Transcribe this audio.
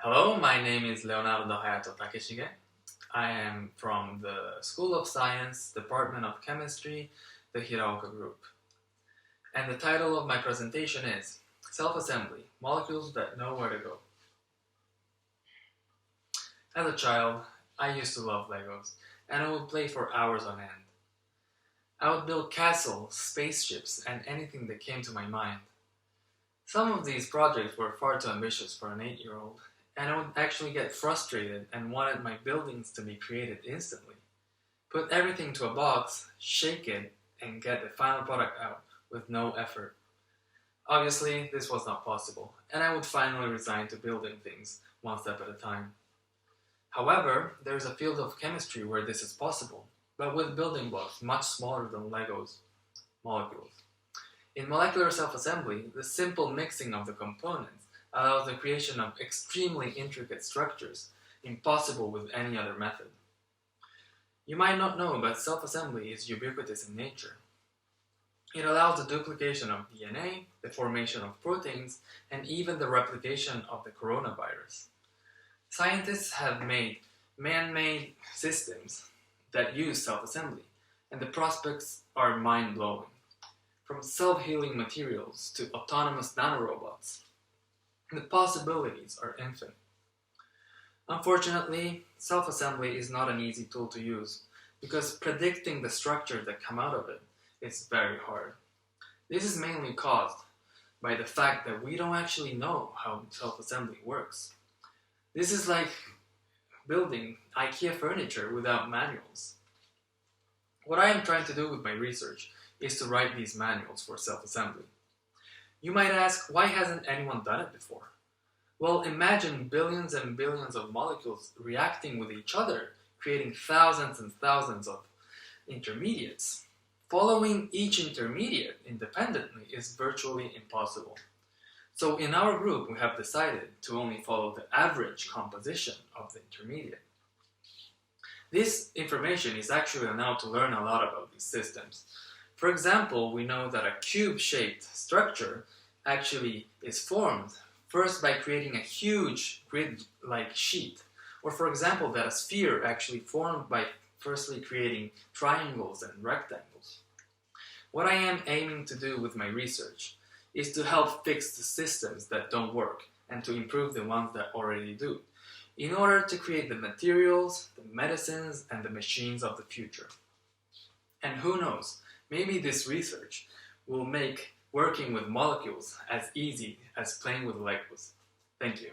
Hello, my name is Leonardo Hayato Takeshige. I am from the School of Science, Department of Chemistry, the Hiraoka Group. And the title of my presentation is Self-Assembly, Molecules That Know Where to Go. As a child, I used to love Legos, and I would play for hours on end. I would build castles, spaceships, and anything that came to my mind. Some of these projects were far too ambitious for an 8-year-old, and I would actually get frustrated and wanted my buildings to be created instantly. Put everything to a box, shake it, and get the final product out with no effort. Obviously, this was not possible, and I would finally resign to building things one step at a time. However, there is a field of chemistry where this is possible, but with building blocks much smaller than Legos molecules. In molecular self-assembly, the simple mixing of the components allows the creation of extremely intricate structures, impossible with any other method. You might not know, but self-assembly is ubiquitous in nature. It allows the duplication of DNA, the formation of proteins, and even the replication of the coronavirus. Scientists have made man-made systems that use self-assembly, and the prospects are mind-blowing. From self-healing materials to autonomous nanorobots, the possibilities are infinite. Unfortunately, self-assembly is not an easy tool to use because predicting the structure that come out of it is very hard. This is mainly caused by the fact that we don't actually know how self-assembly works. This is like building IKEA furniture without manuals. What I am trying to do with my research is to write these manuals for self-assembly. You might ask, why hasn't anyone done it before? Well, imagine billions and billions of molecules reacting with each other, creating thousands and thousands of intermediates. Following each intermediate independently is virtually impossible. So in our group, we have decided to only follow the average composition of the intermediate. This information is actually enough to learn a lot about these systems. For example, we know that a cube-shaped structure actually is formed first by creating a huge grid-like sheet. Or for example, that a sphere actually formed by firstly creating triangles and rectangles. What I am aiming to do with my research is to help fix the systems that don't work and to improve the ones that already do, in order to create the materials, the medicines, and the machines of the future. And who knows, maybe this research will make working with molecules as easy as playing with Legos. Thank you.